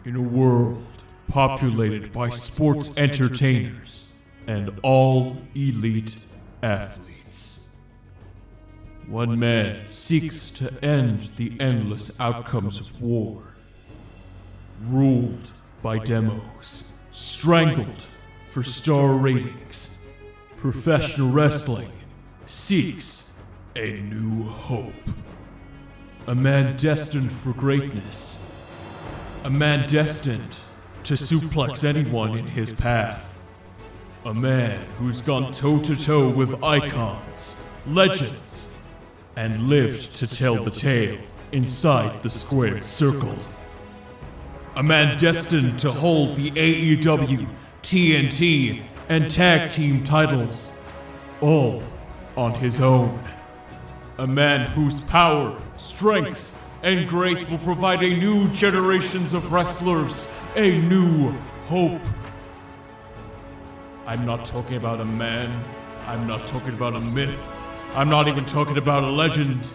In a world populated by sports entertainers and all elite athletes, one man seeks to end the endless outcomes of war. Ruled by demos, strangled for star ratings, professional wrestling seeks a new hope. A man destined for greatness. A man destined to suplex anyone in his path. A man who's gone toe-to-toe with icons, legends, and lived to tell the tale inside the squared circle. A man destined to hold the AEW, TNT, and tag team titles, all on his own. A man whose power, strength, and grace will provide a new generations of wrestlers a new hope. I'm not talking about a man. I'm not talking about a myth. I'm not even talking about a legend.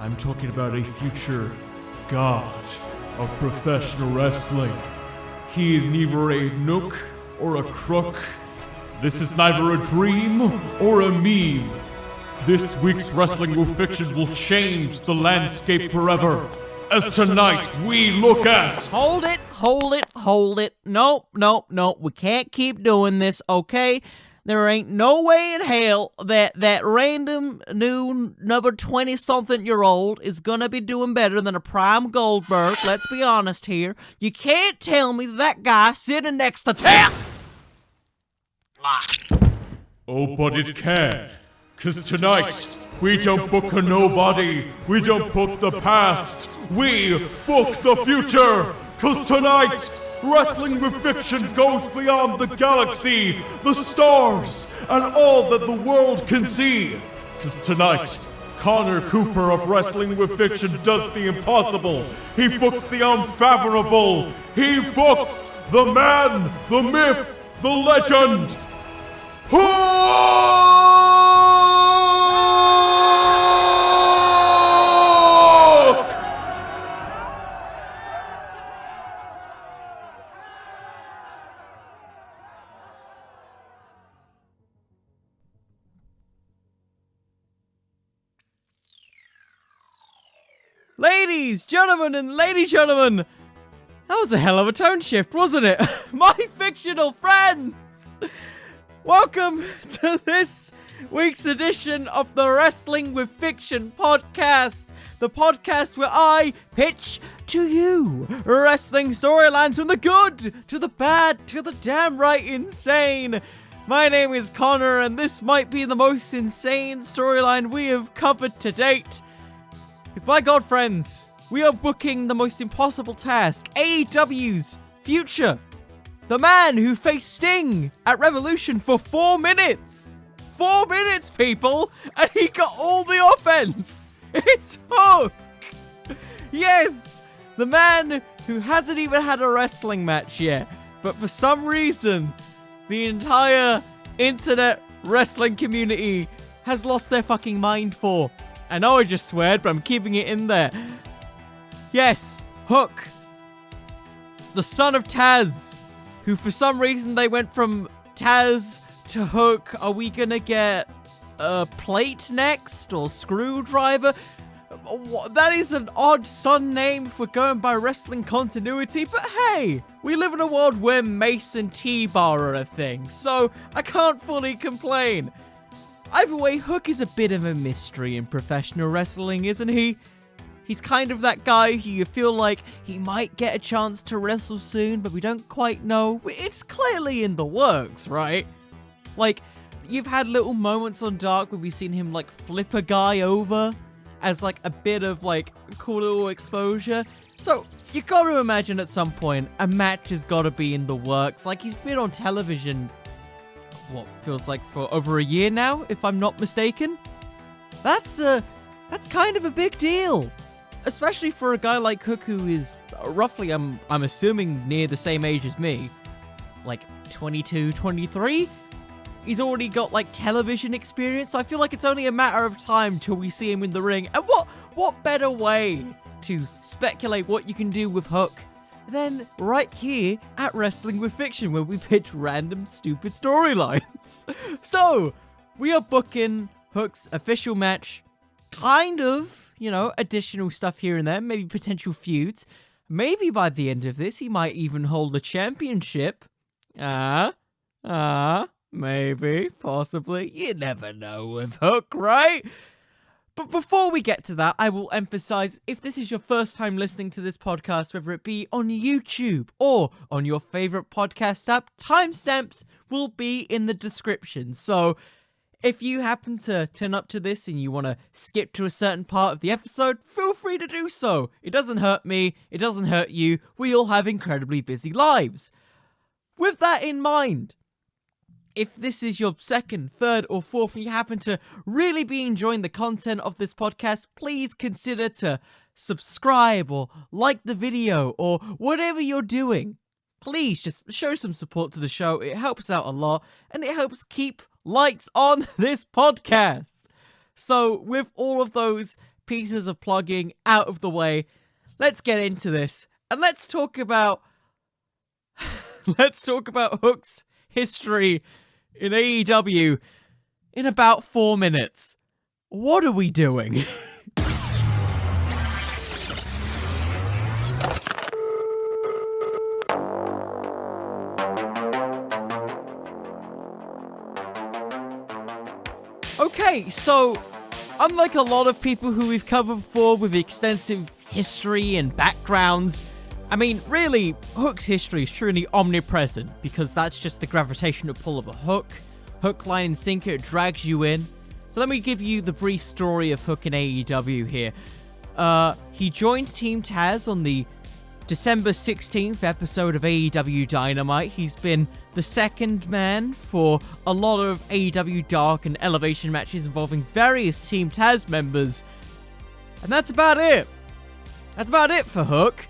I'm talking about a future god of professional wrestling. He is neither a nook or a crook. This is neither a dream or a meme. This week's Wrestling with Fiction will change the landscape forever, as tonight we look at... Hold it. Nope. We can't keep doing this, okay? There ain't no way in hell that random new number 20-something-year-old is gonna be doing better than a Prime Goldberg, let's be honest here. You can't tell me that guy sitting next to Tam! Oh, but it can. 'Cause tonight, we don't book a nobody, we don't book the past, we book the future! 'Cause tonight, Wrestling with Fiction goes beyond the galaxy, the stars, and all that the world can see! 'Cause tonight, Connor Cooper of Wrestling with Fiction does the impossible, he books the unfathomable, he books the man, the myth, the legend! Ladies, gentlemen, and gentlemen, that was a hell of a tone shift, wasn't it? My fictional friends! Welcome to this week's edition of the Wrestling with Fiction podcast. The podcast where I pitch to you wrestling storylines from the good to the bad to the damn right insane. My name is Connor, and this might be the most insane storyline we have covered to date. Because by God, friends, we are booking the most impossible task, AEW's future. The man who faced Sting at Revolution for 4 minutes. 4 minutes, people! And he got all the offense. It's Hook. Yes, the man who hasn't even had a wrestling match yet. But for some reason, the entire internet wrestling community has lost their fucking mind for. I know I just sweared, but I'm keeping it in there. Yes, Hook. The son of Taz. Who for some reason they went from Taz to Hook. Are we gonna get a plate next? Or screwdriver? That is an odd son name if we're going by wrestling continuity. But hey, we live in a world where Mace and T-Bar are a thing. So I can't fully complain. Either way, Hook is a bit of a mystery in professional wrestling, isn't he? He's kind of that guy who you feel like he might get a chance to wrestle soon, but we don't quite know. It's clearly in the works, right? Like, you've had little moments on Dark where we've seen him, like, flip a guy over as, like, a bit of, like, cool little exposure. So, you gotta imagine at some point a match has gotta be in the works. Like, he's been on television what feels like for over a year now, if I'm not mistaken. That's kind of a big deal, especially for a guy like Hook, who is roughly, I'm assuming, near the same age as me, like 22, 23. He's already got like television experience, so I feel like it's only a matter of time till we see him in the ring. And what better way to speculate what you can do with Hook then right here at Wrestling with Fiction, where we pitch random stupid storylines. So, we are booking Hook's official match, kind of, additional stuff here and there, maybe potential feuds. Maybe by the end of this, he might even hold the championship. Maybe, possibly. You never know with Hook, right? But before we get to that, I will emphasize, if this is your first time listening to this podcast, whether it be on YouTube or on your favorite podcast app, timestamps will be in the description. So if you happen to turn up to this and you want to skip to a certain part of the episode, feel free to do so. It doesn't hurt me. It doesn't hurt you. We all have incredibly busy lives. With that in mind, if this is your second, third, or fourth, and you happen to really be enjoying the content of this podcast, please consider to subscribe or like the video or whatever you're doing. Please just show some support to the show. It helps out a lot, and it helps keep lights on this podcast. So with all of those pieces of plugging out of the way, let's get into this, and let's talk about Hook's history in AEW in about 4 minutes. What are we doing? Okay, so unlike a lot of people who we've covered before with extensive history and backgrounds, I mean, really, Hook's history is truly omnipresent, because that's just the gravitational pull of a hook. Hook, line, and sinker, it drags you in. So let me give you the brief story of Hook in AEW here. He joined Team Taz on the December 16th episode of AEW Dynamite. He's been the second man for a lot of AEW Dark and Elevation matches involving various Team Taz members. And that's about it. That's about it for Hook.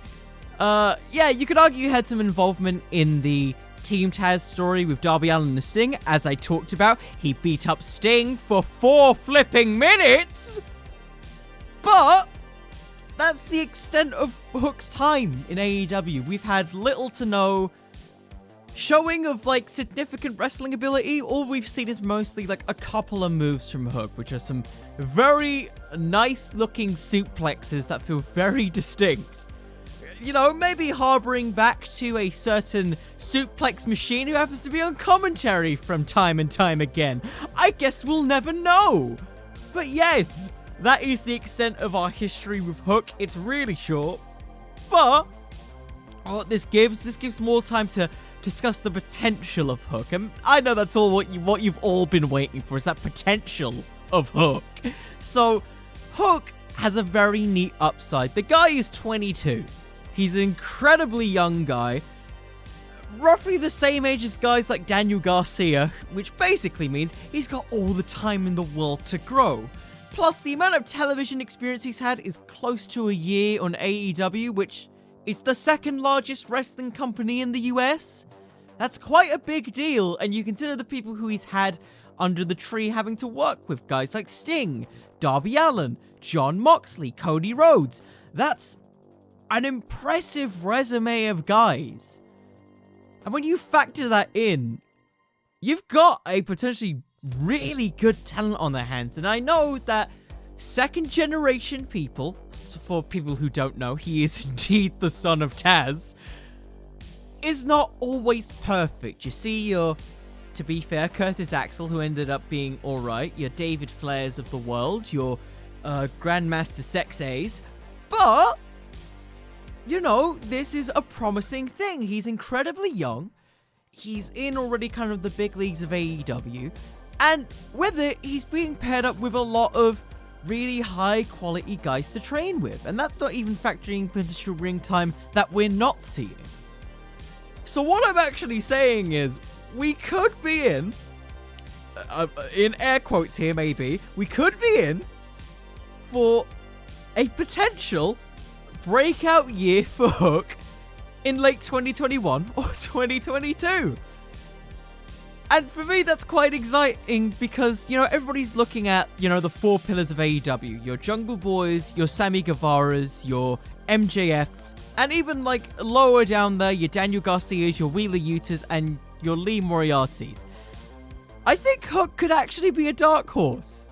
Yeah, you could argue he had some involvement in the Team Taz story with Darby Allin and Sting. As I talked about, he beat up Sting for 4 flipping minutes! But that's the extent of Hook's time in AEW. We've had little to no showing of, significant wrestling ability. All we've seen is mostly, a couple of moves from Hook, which are some very nice-looking suplexes that feel very distinct. Maybe harboring back to a certain suplex machine who happens to be on commentary from time and time again. I guess we'll never know. But yes, that is the extent of our history with Hook. It's really short. But what this gives more time to discuss the potential of Hook. And I know that's all what you've all been waiting for, is that potential of Hook. So, Hook has a very neat upside. The guy is 22. He's an incredibly young guy, roughly the same age as guys like Daniel Garcia, which basically means he's got all the time in the world to grow. Plus, the amount of television experience he's had is close to a year on AEW, which is the second largest wrestling company in the US. That's quite a big deal, and you consider the people who he's had under the tree having to work with, guys like Sting, Darby Allin, Jon Moxley, Cody Rhodes. That's an impressive resume of guys. And when you factor that in, you've got a potentially really good talent on their hands. And I know that second generation people, for people who don't know, he is indeed the son of Taz, is not always perfect. You see your, to be fair, Curtis Axel, who ended up being alright, your David Flairs of the world, your Grandmaster Sex A's, but this is a promising thing. He's incredibly young. He's in already kind of the big leagues of AEW. And with it, he's being paired up with a lot of really high quality guys to train with. And that's not even factoring potential ring time that we're not seeing. So what I'm actually saying is, we could be in air quotes here maybe, we could be in for a potential breakout year for Hook in late 2021 or 2022. And for me, that's quite exciting because, everybody's looking at, the 4 pillars of AEW. Your Jungle Boys, your Sammy Guevaras, your MJFs, and even, lower down there, your Daniel Garcias, your Wheeler Yutas, and your Lee Moriartys. I think Hook could actually be a dark horse.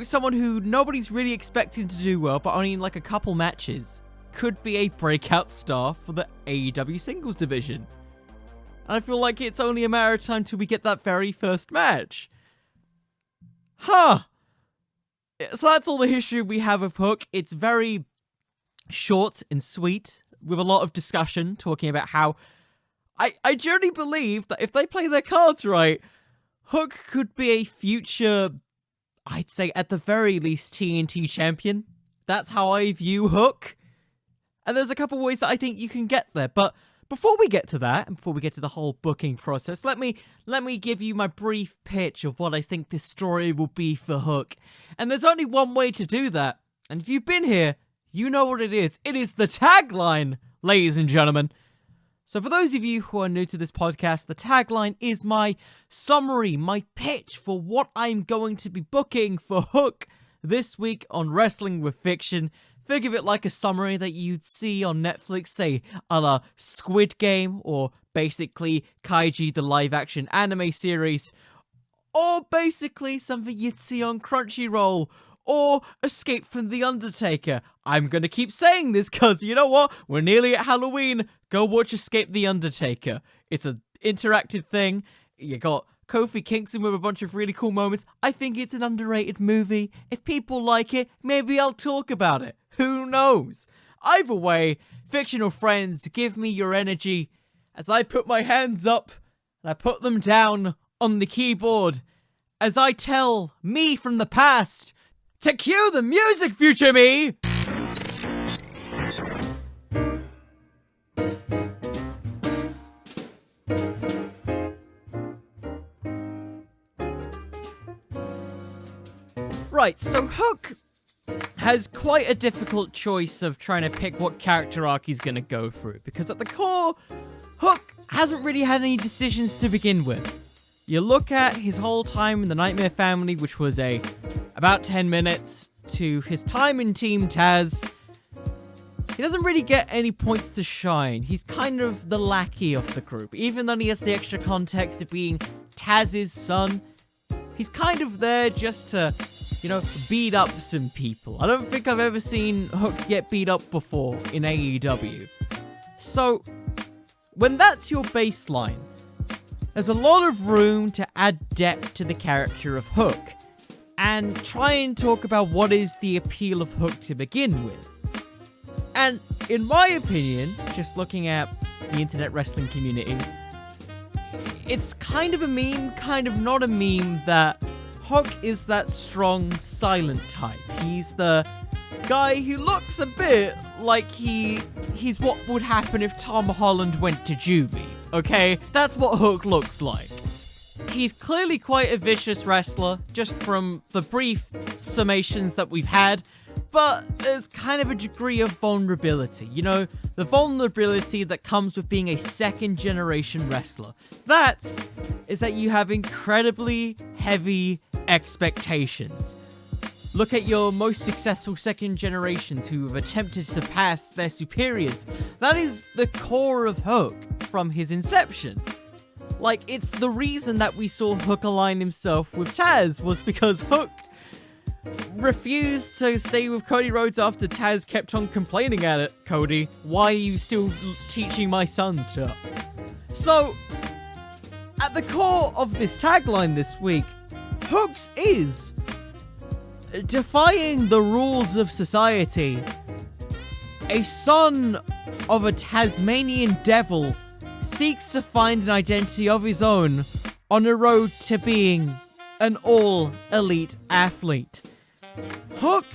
Someone who nobody's really expecting to do well, but only in, a couple matches, could be a breakout star for the AEW singles division. And I feel like it's only a matter of time till we get that very first match. So that's all the history we have of Hook. It's very short and sweet, with a lot of discussion, talking about how I genuinely believe that if they play their cards right, Hook could be a future, I'd say at the very least, TNT champion. That's how I view Hook. And there's a couple ways that I think you can get there, but before we get to that, and before we get to the whole booking process, let me give you my brief pitch of what I think this story will be for Hook. And there's only one way to do that. And if you've been here, you know what it is. It is the tagline, ladies and gentlemen. So for those of you who are new to this podcast, the tagline is my summary, my pitch for what I'm going to be booking for Hook this week on Wrestling with Fiction. Think of it like a summary that you'd see on Netflix, say, a la Squid Game, or basically Kaiji the live-action anime series, or basically something you'd see on Crunchyroll, or Escape from the Undertaker. I'm gonna keep saying this because, you know what? We're nearly at Halloween. Go watch Escape the Undertaker. It's an interactive thing. You got Kofi Kingston with a bunch of really cool moments. I think it's an underrated movie. If people like it, maybe I'll talk about it. Who knows? Either way, fictional friends, give me your energy as I put my hands up and I put them down on the keyboard as I tell me from the past to cue the music, future me! Right, so Hook has quite a difficult choice of trying to pick what character arc he's going to go through, because at the core, Hook hasn't really had any decisions to begin with. You look at his whole time in the Nightmare Family, which was about 10 minutes, to his time in Team Taz. He doesn't really get any points to shine. He's kind of the lackey of the group. Even though he has the extra context of being Taz's son, he's kind of there just to, beat up some people. I don't think I've ever seen Hook get beat up before in AEW. So, when that's your baseline, there's a lot of room to add depth to the character of Hook, and try and talk about what is the appeal of Hook to begin with. And in my opinion, just looking at the internet wrestling community, it's kind of a meme, kind of not a meme, that Hook is that strong, silent type. He's the guy who looks a bit like he's what would happen if Tom Holland went to juvie, okay? That's what Hook looks like. He's clearly quite a vicious wrestler, just from the brief summations that we've had, but there's kind of a degree of vulnerability. The vulnerability that comes with being a second-generation wrestler. That is that you have incredibly heavy expectations. Look at your most successful second generations who have attempted to surpass their superiors. That is the core of Hook from his inception. It's the reason that we saw Hook align himself with Taz was because Hook refused to stay with Cody Rhodes after Taz kept on complaining at it. Cody, why are you still teaching my son stuff? So, at the core of this tagline this week, Hook's is defying the rules of society. A son of a Tasmanian devil seeks to find an identity of his own on a road to being an all-elite athlete. Hook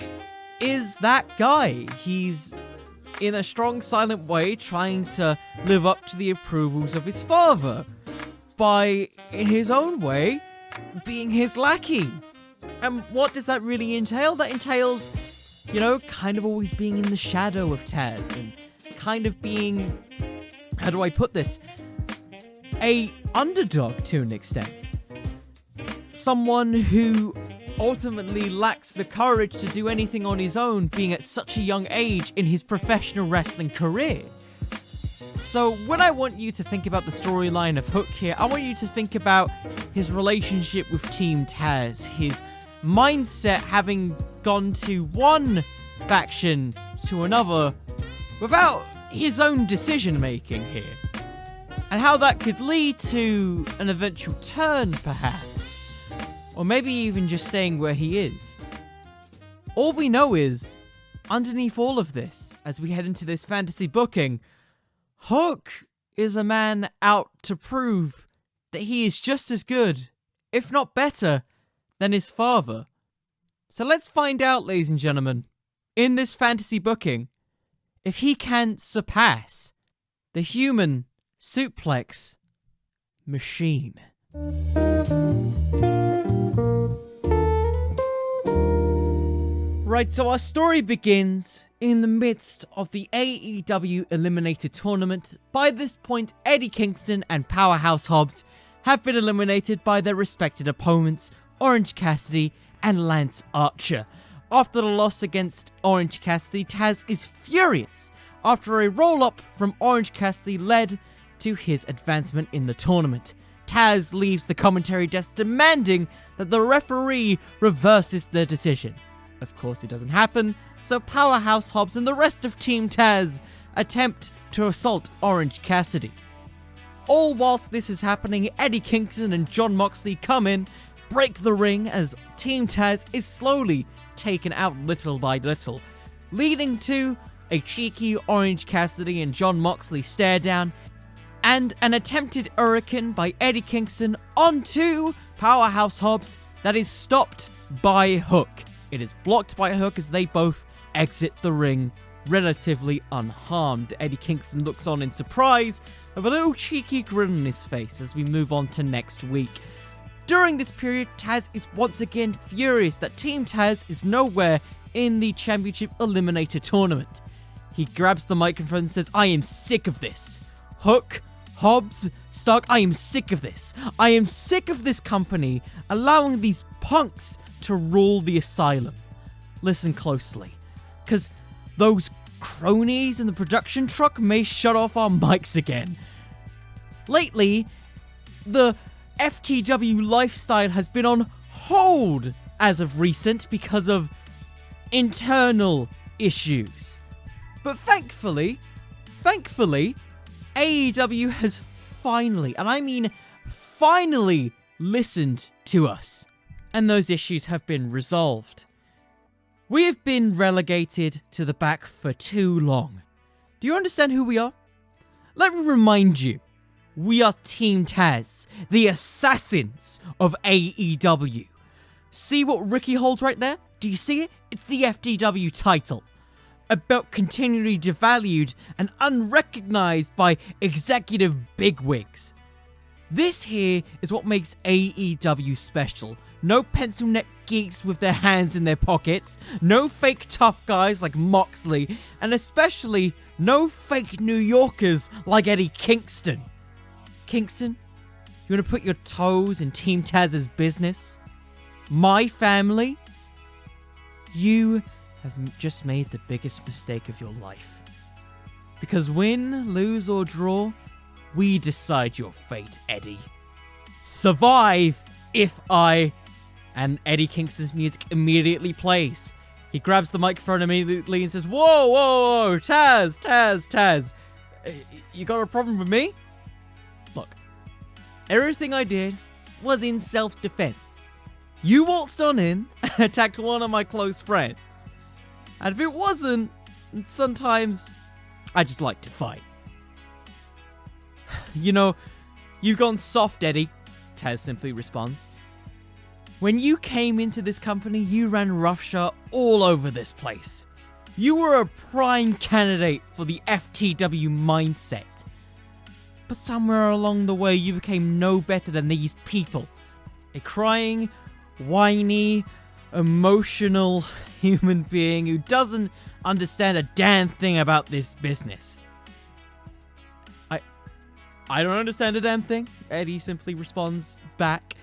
is that guy. He's, in a strong, silent way, trying to live up to the approvals of his father by, in his own way, being his lackey. And what does that really entail? That entails, kind of always being in the shadow of Taz and kind of being, how do I put this? a underdog to an extent. Someone who ultimately lacks the courage to do anything on his own, being at such a young age in his professional wrestling career. So when I want you to think about the storyline of Hook here, I want you to think about his relationship with Team Taz, his mindset having gone to one faction to another without his own decision making here, and how that could lead to an eventual turn perhaps, or maybe even just staying where he is. All we know is, underneath all of this, as we head into this fantasy booking, Hook is a man out to prove that he is just as good, if not better, than his father. So let's find out, ladies and gentlemen, in this fantasy booking, if he can surpass the human suplex machine. Right, so our story begins in the midst of the AEW Eliminator Tournament. By this point, Eddie Kingston and Powerhouse Hobbs have been eliminated by their respected opponents, Orange Cassidy and Lance Archer. After the loss against Orange Cassidy, Taz is furious after a roll-up from Orange Cassidy led to his advancement in the tournament. Taz leaves the commentary desk demanding that the referee reverses the decision. Of course, it doesn't happen, so Powerhouse Hobbs and the rest of Team Taz attempt to assault Orange Cassidy. All whilst this is happening, Eddie Kingston and Jon Moxley come in, break the ring as Team Taz is slowly taken out little by little, leading to a cheeky Orange Cassidy and Jon Moxley stare down, and an attempted hurricane by Eddie Kingston onto Powerhouse Hobbs that is stopped by Hook. It is blocked by Hook as they both exit the ring relatively unharmed. Eddie Kingston looks on in surprise with a little cheeky grin on his face as we move on to next week. During this period, Taz is once again furious that Team Taz is nowhere in the Championship Eliminator Tournament. He grabs the microphone and says, "I am sick of this. Hook, Hobbs, Stark, I am sick of this. I am sick of this company allowing these punks to rule the asylum." Listen closely, because those cronies in the production truck may shut off our mics again. Lately, the FTW lifestyle has been on hold as of recent because of internal issues. But thankfully, AEW has finally, and I mean finally, listened to us. And those issues have been resolved. We have been relegated to the back for too long. Do you understand who we are? Let me remind you. We are Team Taz, the assassins of AEW. See what Ricky holds right there? Do you see it? It's the FTW title. A belt continually devalued and unrecognized by executive bigwigs. This here is what makes AEW special. No pencil neck geeks with their hands in their pockets, no fake tough guys like Moxley, and especially no fake New Yorkers like Eddie Kingston. Kingston, you want to put your toes in Team Taz's business? My family? You have just made the biggest mistake of your life. Because win, lose, or draw, we decide your fate, Eddie. Survive if I... And Eddie Kingston's music immediately plays. He grabs the microphone immediately and says, "Whoa, whoa, whoa, Taz. You got a problem with me? Look, everything I did was in self-defense. You waltzed on in and attacked one of my close friends. And if it wasn't, sometimes I just like to fight." "You know, you've gone soft, Eddie," Taz simply responds. "When you came into this company, you ran roughshod all over this place. You were a prime candidate for the FTW mindset. But somewhere along the way, you became no better than these people. A crying, whiny, emotional human being who doesn't understand a damn thing about this business. I don't understand a damn thing. Eddie simply responds back,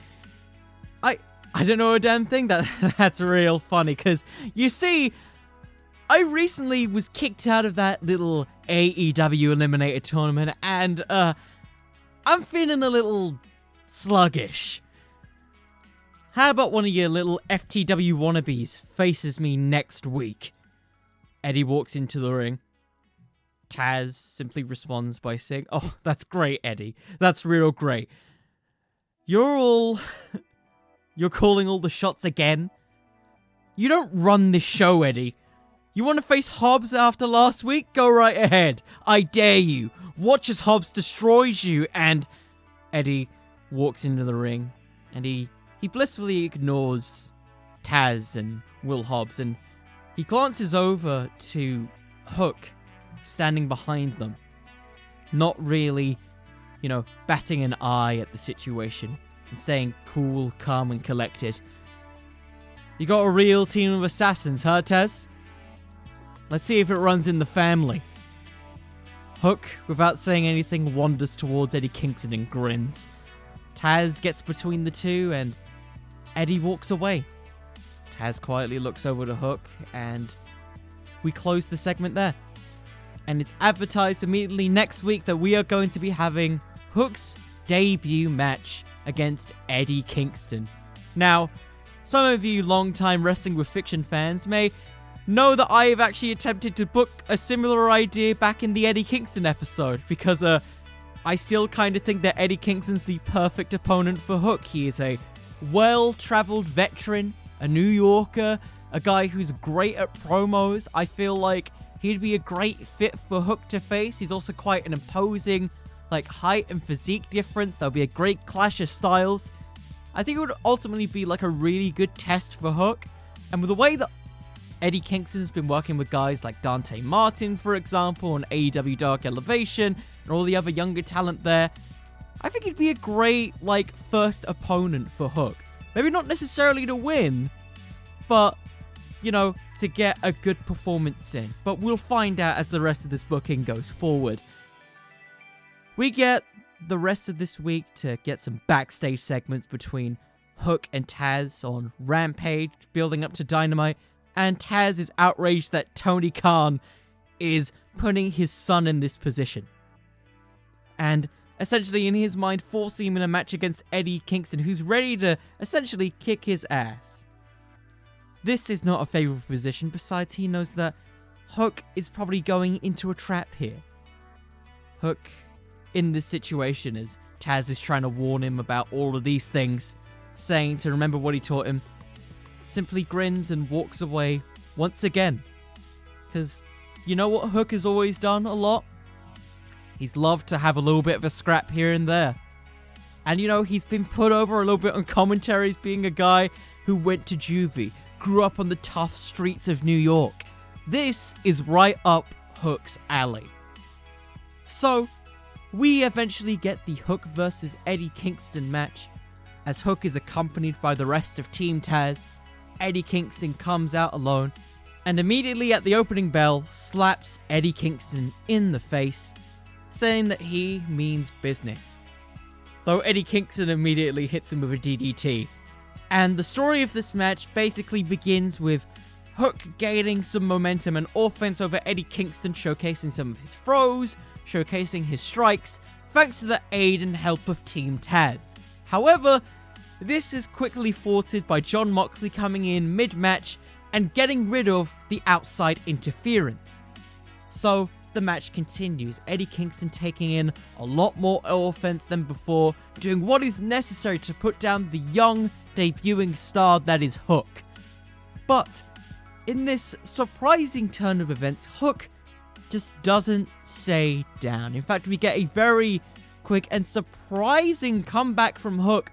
I don't know a damn thing. That's real funny, because you see, I recently was kicked out of that little AEW Eliminator tournament, and I'm feeling a little sluggish. How about one of your little FTW wannabes faces me next week? Eddie walks into the ring. Taz simply responds by saying, oh, that's great, Eddie. That's real great. You're calling all the shots again? You don't run this show, Eddie. You want to face Hobbs after last week? Go right ahead. I dare you. Watch as Hobbs destroys you. And Eddie walks into the ring, and he blissfully ignores Taz and Will Hobbs, and he glances over to Hook standing behind them, not really, batting an eye at the situation and staying cool, calm, and collected. You got a real team of assassins, huh, Taz? Let's see if it runs in the family. Hook, without saying anything, wanders towards Eddie Kingston and grins. Taz gets between the two, and Eddie walks away. Taz quietly looks over to Hook, and we close the segment there. And it's advertised immediately next week that we are going to be having Hook's debut match against Eddie Kingston. Now, some of you long-time Wrestling with Fiction fans may know that I have actually attempted to book a similar idea back in the Eddie Kingston episode, because I still kind of think that Eddie Kingston's the perfect opponent for Hook. He is a well-traveled veteran, a New Yorker, a guy who's great at promos. I feel like he'd be a great fit for Hook to face. He's also quite an imposing, height and physique difference. There'll be a great clash of styles. I think it would ultimately be a really good test for Hook. And with the way that Eddie Kingston's been working with guys like Dante Martin, for example, on AEW Dark Elevation, and all the other younger talent there, I think he'd be a great, first opponent for Hook. Maybe not necessarily to win, but, to get a good performance in. But we'll find out as the rest of this booking goes forward. We get the rest of this week to get some backstage segments between Hook and Taz on Rampage, building up to Dynamite, and Taz is outraged that Tony Khan is putting his son in this position. And essentially, in his mind, forcing him in a match against Eddie Kingston, who's ready to essentially kick his ass. This is not a favorable position. Besides, he knows that Hook is probably going into a trap here. Hook, in this situation, as Taz is trying to warn him about all of these things, saying to remember what he taught him, simply grins and walks away once again. Because you know what Hook has always done a lot? He's loved to have a little bit of a scrap here and there. And he's been put over a little bit on commentaries being a guy who went to juvie, grew up on the tough streets of New York. This is right up Hook's alley. So, we eventually get the Hook versus Eddie Kingston match, as Hook is accompanied by the rest of Team Taz. Eddie Kingston comes out alone, and immediately at the opening bell, slaps Eddie Kingston in the face, saying that he means business. Though Eddie Kingston immediately hits him with a DDT. And the story of this match basically begins with Hook gaining some momentum and offense over Eddie Kingston, showcasing some of his throws, showcasing his strikes, thanks to the aid and help of Team Taz. However, this is quickly thwarted by Jon Moxley coming in mid-match and getting rid of the outside interference. So, the match continues, Eddie Kingston taking in a lot more offense than before, doing what is necessary to put down the young, debuting star that is Hook. But, in this surprising turn of events, Hook just doesn't stay down. In fact, we get a very quick and surprising comeback from Hook,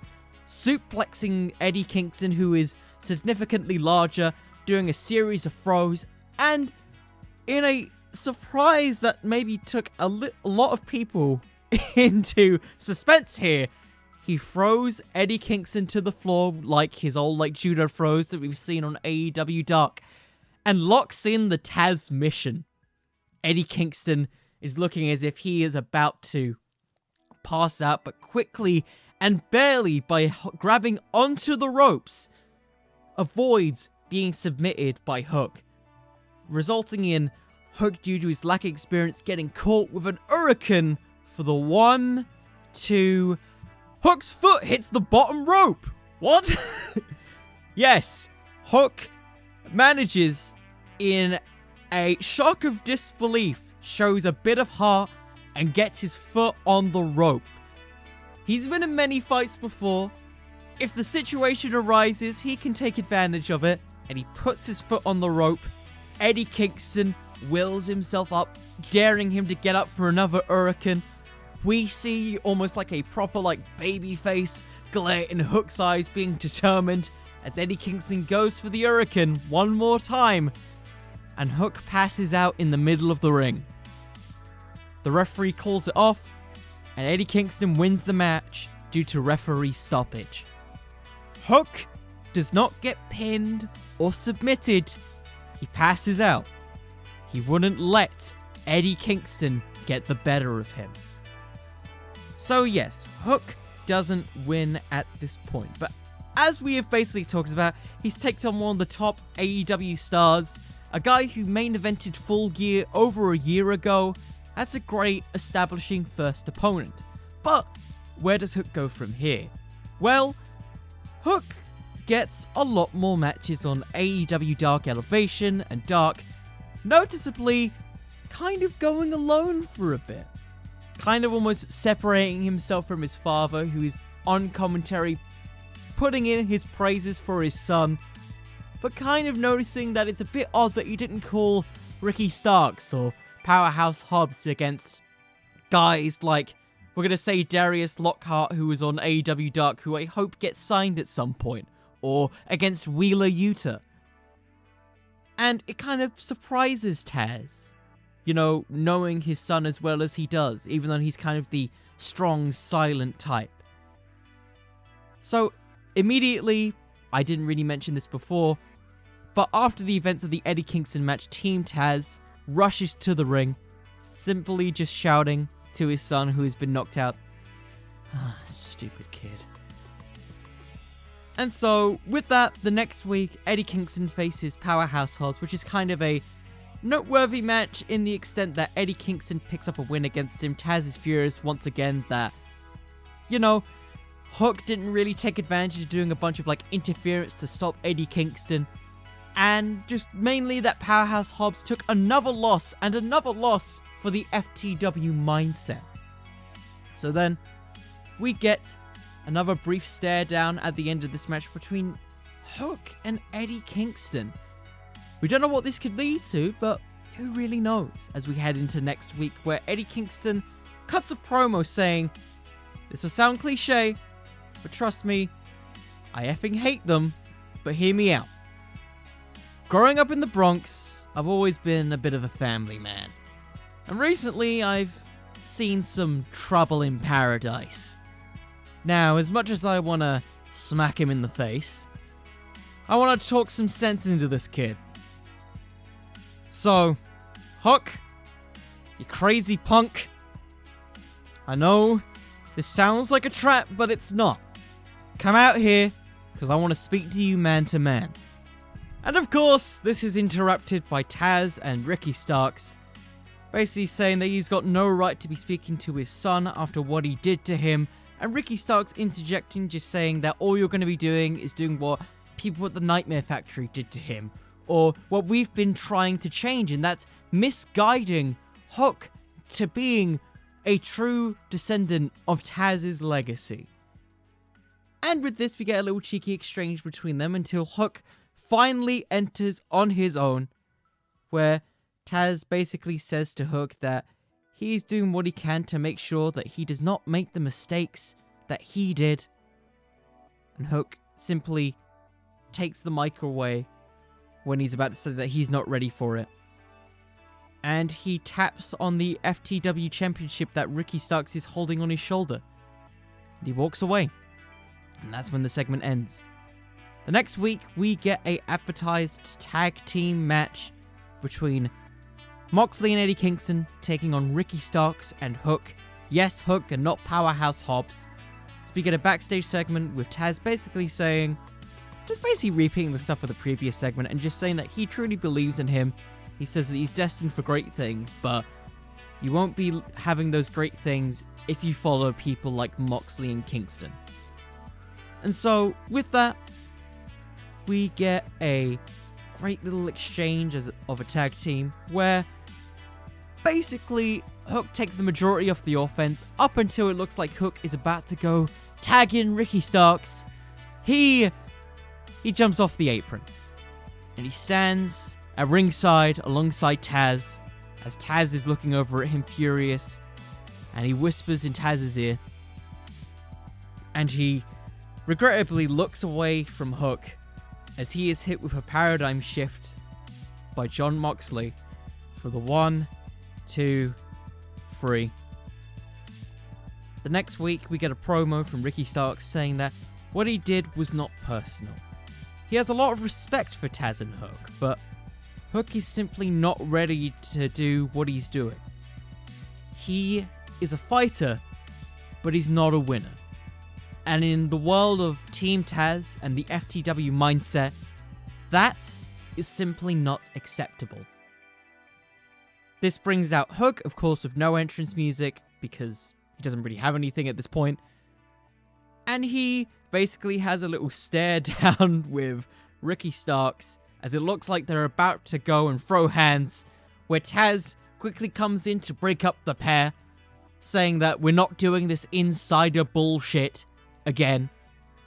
suplexing Eddie Kingston, who is significantly larger, doing a series of throws, and in a surprise that maybe took a lot of people into suspense here, he throws Eddie Kingston to the floor like his old judo throws that we've seen on AEW Dark, and locks in the Taz mission. Eddie Kingston is looking as if he is about to pass out, but quickly and barely by grabbing onto the ropes, avoids being submitted by Hook, resulting in Hook, due to his lack of experience, getting caught with an hurricane for the 1, 2... Hook's foot hits the bottom rope! What? Yes, Hook manages, in a shock of disbelief, shows a bit of heart and gets his foot on the rope. He's been in many fights before. If the situation arises, he can take advantage of it, and he puts his foot on the rope. Eddie Kingston wills himself up, daring him to get up for another hurricane. We see almost like a proper baby face glare in Hook's eyes, being determined, as Eddie Kingston goes for the hurricane one more time, and Hook passes out in the middle of the ring. The referee calls it off, and Eddie Kingston wins the match due to referee stoppage. Hook does not get pinned or submitted. He passes out. He wouldn't let Eddie Kingston get the better of him. So yes, Hook doesn't win at this point. But as we have basically talked about, he's taken on one of the top AEW stars, a guy who main evented Full Gear over a year ago. That's a great establishing first opponent. But where does Hook go from here? Well, Hook gets a lot more matches on AEW Dark Elevation and Dark, noticeably kind of going alone for a bit. Kind of almost separating himself from his father, who is on commentary putting in his praises for his son, but kind of noticing that it's a bit odd that he didn't call Ricky Starks or Powerhouse Hobbs against guys like, we're going to say Darius Lockhart, who was on AEW Dark, who I hope gets signed at some point, or against Wheeler Yuta. And it kind of surprises Taz, you know, knowing his son as well as he does, even though he's kind of the strong, silent type. So, immediately, I didn't really mention this before, but after the events of the Eddie Kingston match, Team Taz rushes to the ring, simply just shouting to his son who has been knocked out. Ah, stupid kid. And so, with that, the next week, Eddie Kingston faces Powerhouse Hobbs, which is kind of a noteworthy match in the extent that Eddie Kingston picks up a win against him. Taz is furious once again that, you know, Hook didn't really take advantage of doing a bunch of interference to stop Eddie Kingston. And just mainly that Powerhouse Hobbs took another loss and another loss for the FTW mindset. So then, we get another brief stare down at the end of this match between Hook and Eddie Kingston. We don't know what this could lead to, but who really knows as we head into next week, where Eddie Kingston cuts a promo saying, "This will sound cliche, but trust me, I effing hate them, but hear me out. Growing up in the Bronx, I've always been a bit of a family man. And recently, I've seen some trouble in paradise. Now, as much as I want to smack him in the face, I want to talk some sense into this kid. So, Hook, you crazy punk. I know this sounds like a trap, but it's not. Come out here, because I want to speak to you man to man." And of course, this is interrupted by Taz and Ricky Starks, basically saying that he's got no right to be speaking to his son after what he did to him, and Ricky Starks interjecting, just saying that all you're going to be doing is doing what people at the Nightmare Factory did to him, or what we've been trying to change, and that's misguiding Hook to being a true descendant of Taz's legacy. And with this, we get a little cheeky exchange between them until Hook finally enters on his own, where Taz basically says to Hook that he's doing what he can to make sure that he does not make the mistakes that he did. And Hook simply takes the mic away when he's about to say that he's not ready for it. And he taps on the FTW Championship that Ricky Starks is holding on his shoulder. And he walks away. And that's when the segment ends. The next week, we get a advertised tag team match between Moxley and Eddie Kingston taking on Ricky Starks and Hook Yes, Hook and not Powerhouse Hobbs. So we get a backstage segment with Taz basically saying, just basically repeating the stuff of the previous segment and just saying that he truly believes in him. He says that he's destined for great things, but you won't be having those great things if you follow people like Moxley and Kingston. And so, with that, we get a great little exchange of a tag team where basically Hook takes the majority of the offense up until it looks like Hook is about to go tag in Ricky Starks. He jumps off the apron and he stands at ringside alongside Taz as Taz is looking over at him furious, and he whispers in Taz's ear, and he regrettably looks away from Hook as he is hit with a paradigm shift by Jon Moxley for the 1, 2, 3. The next week we get a promo from Ricky Starks saying that what he did was not personal. He has a lot of respect for Taz and Hook, but Hook is simply not ready to do what he's doing. He is a fighter, but he's not a winner. And in the world of Team Taz and the FTW mindset, that is simply not acceptable. This brings out Hook, of course, with no entrance music, because he doesn't really have anything at this point. And he basically has a little stare down with Ricky Starks as it looks like they're about to go and throw hands, where Taz quickly comes in to break up the pair, saying that we're not doing this insider bullshit again.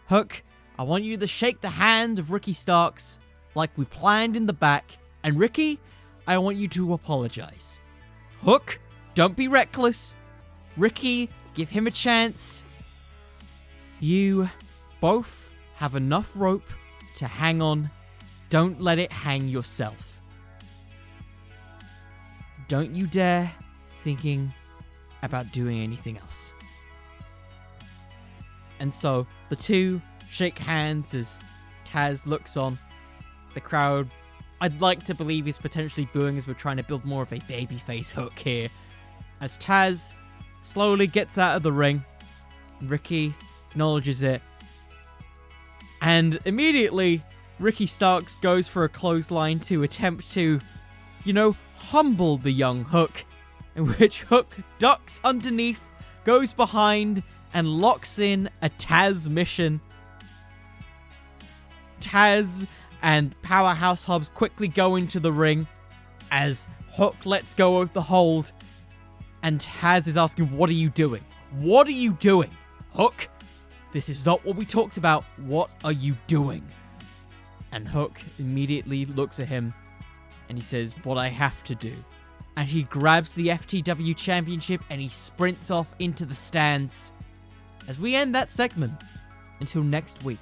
Hook, I want you to shake the hand of Ricky Starks like we planned in the back, and Ricky, I want you to apologize. Hook, don't be reckless. Ricky, give him a chance. You both have enough rope to hang on. Don't let it hang yourself. Don't you dare thinking about doing anything else. And so the two shake hands as Taz looks on. The crowd, I'd like to believe, is potentially booing as we're trying to build more of a babyface Hook here. As Taz slowly gets out of the ring, Ricky acknowledges it. And immediately, Ricky Starks goes for a clothesline to attempt to, humble the young Hook, in which Hook ducks underneath, goes behind, and locks in a Taz mission. Taz and Powerhouse Hobbs quickly go into the ring as Hook lets go of the hold, and Taz is asking, what are you doing? What are you doing? Hook, this is not what we talked about. What are you doing? And Hook immediately looks at him and he says, what I have to do. And he grabs the FTW Championship and he sprints off into the stands as we end that segment until next week.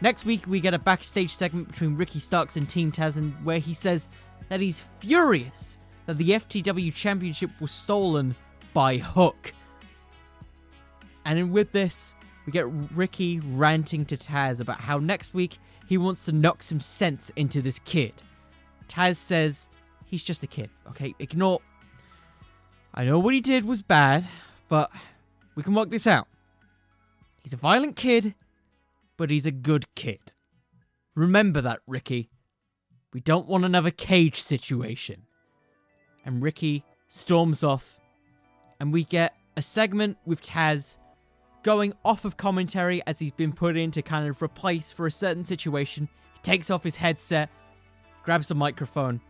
Next week, we get a backstage segment between Ricky Starks and Team Taz, where he says that he's furious that the FTW Championship was stolen by Hook. And with this, we get Ricky ranting to Taz about how next week he wants to knock some sense into this kid. Taz says he's just a kid, okay? Ignore. I know what he did was bad, but we can work this out. He's a violent kid, but he's a good kid. Remember that, Ricky. We don't want another cage situation. And Ricky storms off, and we get a segment with Taz going off of commentary as he's been put in to kind of replace for a certain situation. He takes off his headset, grabs a microphone,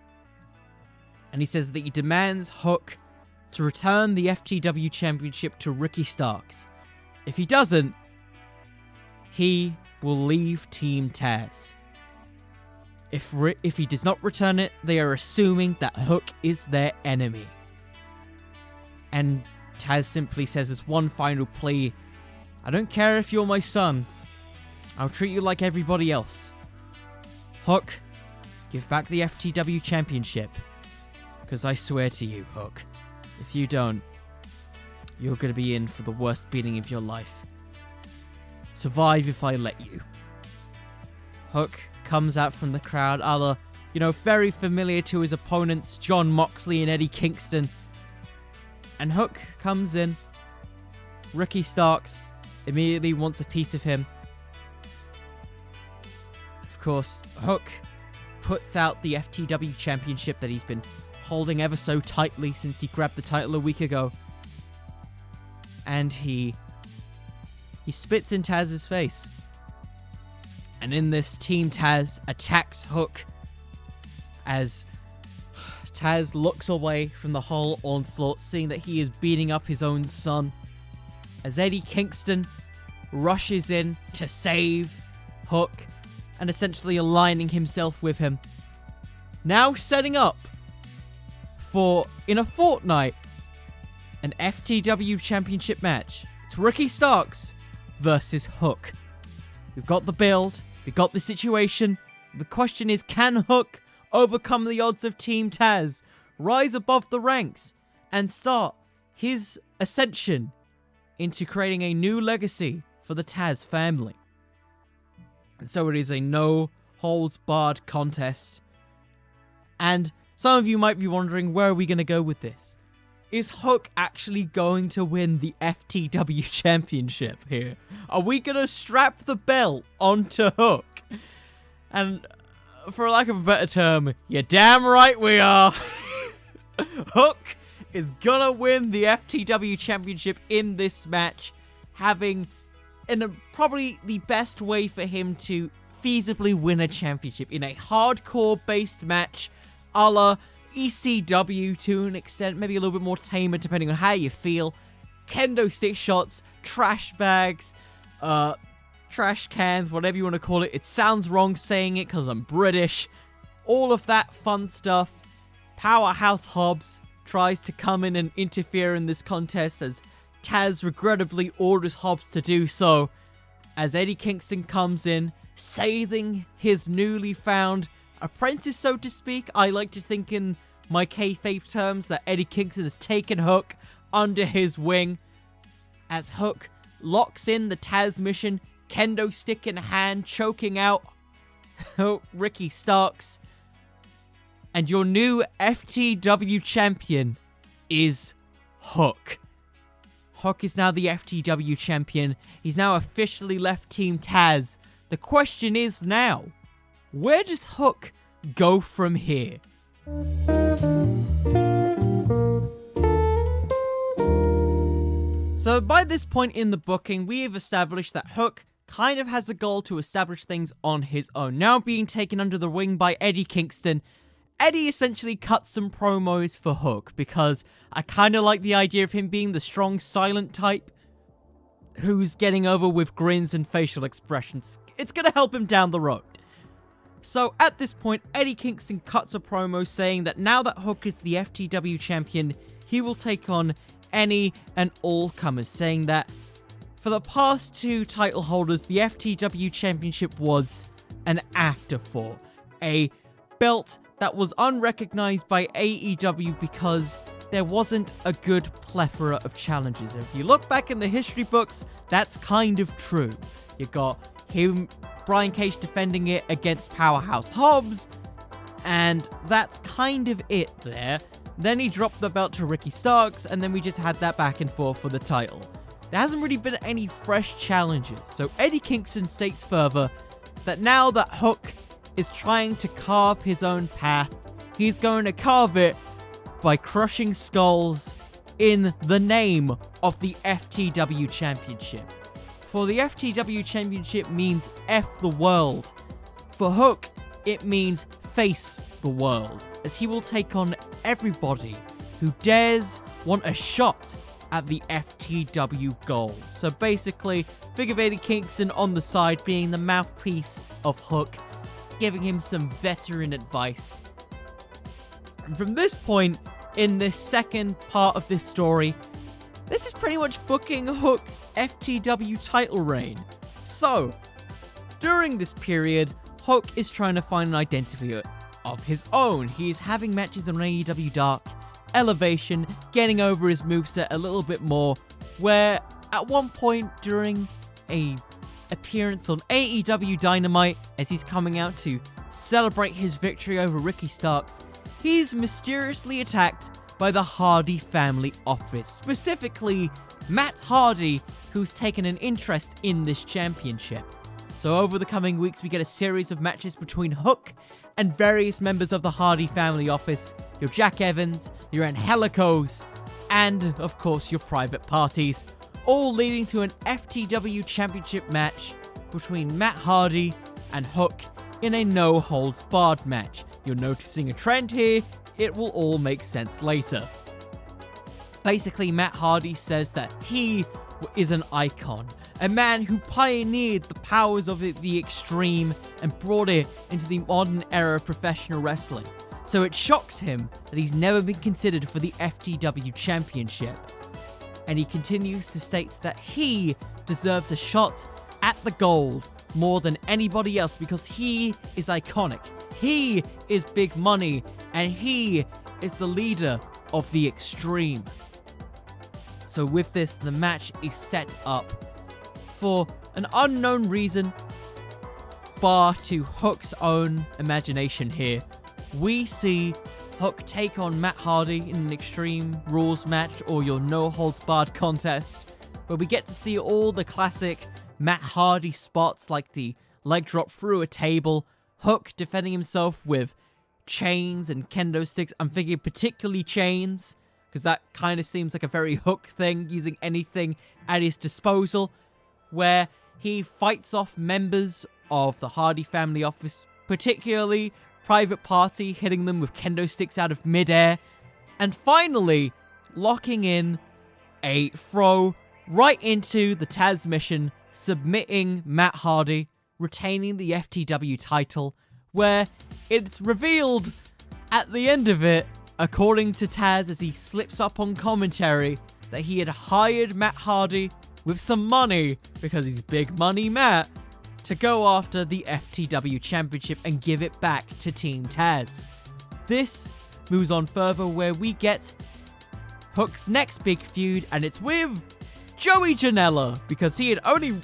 and he says that he demands Hook to return the FTW Championship to Ricky Starks. If he doesn't, he will leave Team Taz. If he does not return it, they are assuming that Hook is their enemy. And Taz simply says this one final plea: I don't care if you're my son. I'll treat you like everybody else. Hook, give back the FTW Championship. Because I swear to you, Hook, if you don't, you're going to be in for the worst beating of your life. Survive if I let you. Hook comes out from the crowd, very familiar to his opponents, Jon Moxley and Eddie Kingston. And Hook comes in Ricky Starks immediately wants a piece of him. Of course, Hook puts out the FTW Championship that he's been holding ever so tightly since he grabbed the title a week ago. And he spits in Taz's face. And in this, Team Taz attacks Hook as Taz looks away from the whole onslaught, seeing that he is beating up his own son. As Eddie Kingston rushes in to save Hook and essentially aligning himself with him. Now setting up for, in a fortnight, an FTW Championship match. It's Ricky Starks versus Hook. We've got the build, we've got the situation. The question is, can Hook overcome the odds of Team Taz, rise above the ranks, and start his ascension into creating a new legacy for the Taz family? And so it is a no-holds-barred contest. And some of you might be wondering, where are we going to go with this? Is Hook actually going to win the FTW Championship here? Are we going to strap the belt onto Hook? And for lack of a better term, you're damn right we are. Hook is going to win the FTW Championship in this match, having probably the best way for him to feasibly win a championship in a hardcore-based match, a la ECW to an extent, maybe a little bit more tamer depending on how you feel. Kendo stick shots, trash bags, trash cans, whatever you want to call it. It sounds wrong saying it because I'm British. All of that fun stuff. Powerhouse Hobbs tries to come in and interfere in this contest as Taz regrettably orders Hobbs to do so, as Eddie Kingston comes in, saving his newly found apprentice, so to speak. I like to think in my kayfabe terms that Eddie Kingston has taken Hook under his wing, as Hook locks in the Taz mission, kendo stick in hand, choking out Ricky Starks. And your new FTW champion is Hook. Hook is now the FTW champion. He's now officially left Team Taz. The question is now, where does Hook go from here? So by this point in the booking, we have established that Hook kind of has a goal to establish things on his own. Now being taken under the wing by Eddie Kingston, Eddie essentially cuts some promos for Hook, because I kind of like the idea of him being the strong, silent type who's getting over with grins and facial expressions. It's going to help him down the road. So at this point, Eddie Kingston cuts a promo saying that now that Hook is the FTW champion, he will take on any and all comers, saying that for the past two title holders, the FTW championship was an afterthought, a belt that was unrecognized by AEW because there wasn't a good plethora of challenges. And if you look back in the history books, that's kind of true. You got him, Brian Cage, defending it against Powerhouse Hobbs, and that's kind of it there. Then he dropped the belt to Ricky Starks, and then we just had that back and forth for the title. There hasn't really been any fresh challenges, so Eddie Kingston states further that now that Hook is trying to carve his own path, he's going to carve it by crushing skulls in the name of the FTW Championship. For the FTW Championship means F the world. For Hook, it means face the world, as he will take on everybody who dares want a shot at the FTW gold. So basically, think of Eddie Kingston on the side being the mouthpiece of Hook, giving him some veteran advice. And from this point, in this second part of this story, this is pretty much booking Hook's FTW title reign. So, during this period, Hook is trying to find an identity of his own. He is having matches on AEW Dark, Elevation, getting over his moveset a little bit more, where at one point during a appearance on AEW Dynamite, as he's coming out to celebrate his victory over Ricky Starks, he's mysteriously attacked by the Hardy family office, specifically Matt Hardy, who's taken an interest in this championship. So over the coming weeks, we get a series of matches between Hook and various members of the Hardy family office, your Jack Evans, your Angelicos, and of course your private parties, all leading to an FTW championship match between Matt Hardy and Hook in a no-holds-barred match. You're noticing a trend here, it will all make sense later. Basically, Matt Hardy says that he is an icon, a man who pioneered the powers of the extreme and brought it into the modern era of professional wrestling. So it shocks him that he's never been considered for the FTW championship. And he continues to state that he deserves a shot at the gold more than anybody else because he is iconic, he is big money, and he is the leader of the extreme. So with this, the match is set up for an unknown reason, bar to Hook's own imagination here. We see Hook take on Matt Hardy in an Extreme Rules match, or your no-holds-barred contest, where we get to see all the classic Matt Hardy spots like the leg drop through a table, Hook defending himself with chains and kendo sticks. I'm thinking particularly chains, because that kind of seems like a very Hook thing, using anything at his disposal, where he fights off members of the Hardy family office, particularly Private Party, hitting them with kendo sticks out of midair, and finally locking in a throw right into the Taz mission, submitting Matt Hardy, retaining the FTW title, where it's revealed at the end of it, according to Taz as he slips up on commentary, that he had hired Matt Hardy with some money, because he's big money Matt, to go after the FTW championship and give it back to Team Taz. This moves on further where we get Hook's next big feud, and it's with Joey Janela, because he had only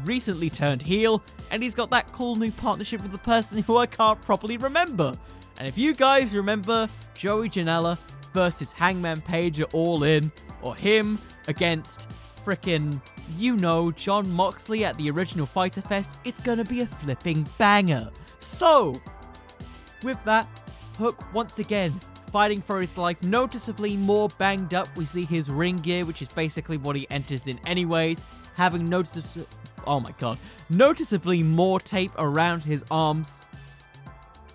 recently turned heel, and he's got that cool new partnership with the person who I can't properly remember. And if you guys remember Joey Janela versus Hangman Page at All In, or him against frickin', you know, John Moxley at the original Fyter Fest, it's gonna be a flipping banger. So, with that, Hook once again fighting for his life, noticeably more banged up. We see his ring gear, which is basically what he enters in anyways, having noticeably more tape around his arms,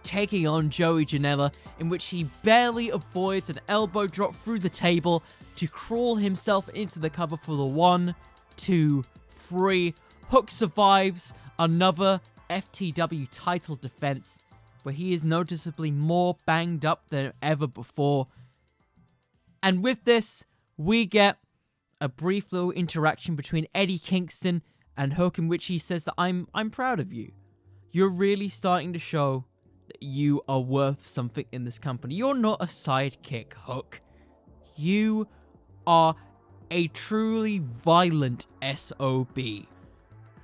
taking on Joey Janela, in which he barely avoids an elbow drop through the table to crawl himself into the cover for the 1, 2, 3. Hook survives another FTW title defense, where he is noticeably more banged up than ever before. And with this, we get a brief little interaction between Eddie Kingston and Hook, in which he says that I'm proud of you. You're really starting to show that you are worth something in this company. You're not a sidekick, Hook. You are a truly violent SOB.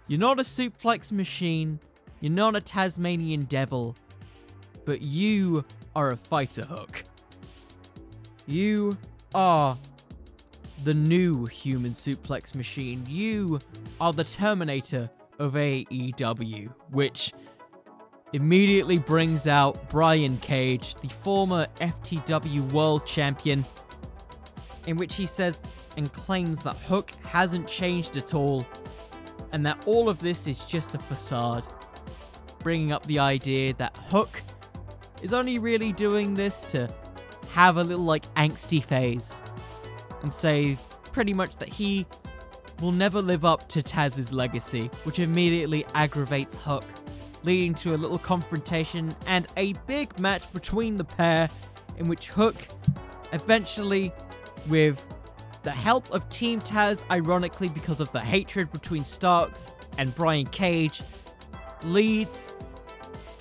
You're not a suplex machine. You're not a Tasmanian devil. But you are a fighter, Hook. You are the new human suplex machine. You are the Terminator of AEW, which immediately brings out Brian Cage, the former FTW World Champion, in which he says and claims that Hook hasn't changed at all, and that all of this is just a facade, bringing up the idea that Hook is only really doing this to have a little angsty phase, and say pretty much that he will never live up to Taz's legacy, which immediately aggravates Hook, leading to a little confrontation and a big match between the pair, in which Hook eventually, with the help of Team Taz, ironically because of the hatred between Starks and Brian Cage, leads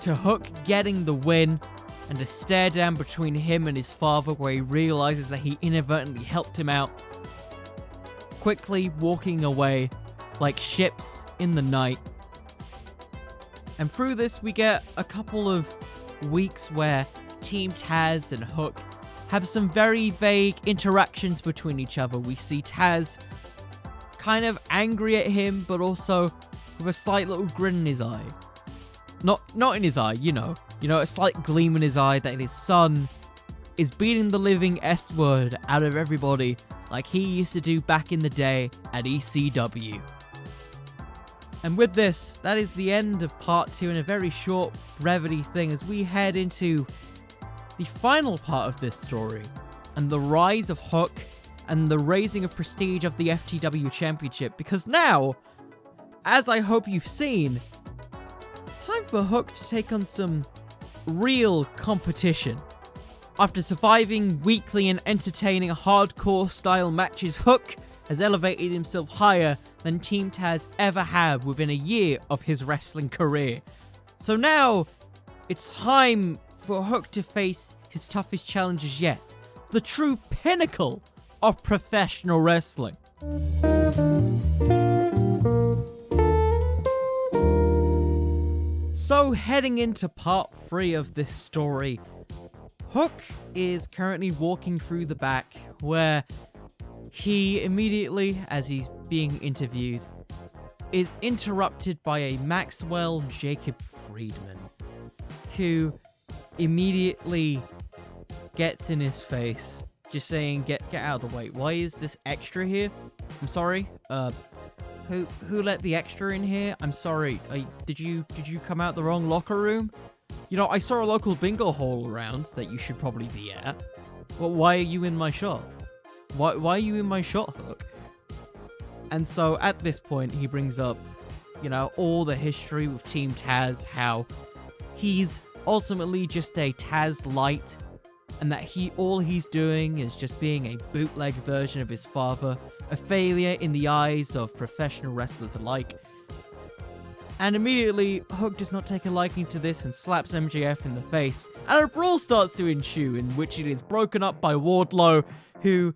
to Hook getting the win, and a stare down between him and his father, where he realizes that he inadvertently helped him out, quickly walking away like ships in the night. And through this, we get a couple of weeks where Team Taz and Hook have some very vague interactions between each other. We see Taz kind of angry at him, but also with a slight little grin in his eye. Not in his eye, you know, a slight gleam in his eye that his son is beating the living S-word out of everybody like he used to do back in the day at ECW. And with this, that is the end of part 2 in a very short brevity thing as we head into the final part of this story and the rise of Hook and the raising of prestige of the FTW Championship. Because now, as I hope you've seen, it's time for Hook to take on some real competition. After surviving weekly and entertaining hardcore style matches, Hook has elevated himself higher than Team Taz ever have within a year of his wrestling career. So now, it's time for Hook to face his toughest challenges yet. The true pinnacle of professional wrestling. So heading into part 3 of this story, Hook is currently walking through the back where he immediately, as he's being interviewed, is interrupted by a Maxwell Jacob Friedman, who immediately gets in his face, just saying, get out of the way. Why is this extra here? I'm sorry. Who let the extra in here? I'm sorry. Did you come out the wrong locker room? You know, I saw a local bingo hall around that you should probably be at. Well, why are you in my shop? Why are you in my shop, Hook? And so at this point, he brings up, you know, all the history with Team Taz, how he's ultimately just a Taz light, and that all he's doing is just being a bootleg version of his father, a failure in the eyes of professional wrestlers alike. And immediately, Hook does not take a liking to this and slaps MJF in the face, and a brawl starts to ensue, in which it is broken up by Wardlow, who,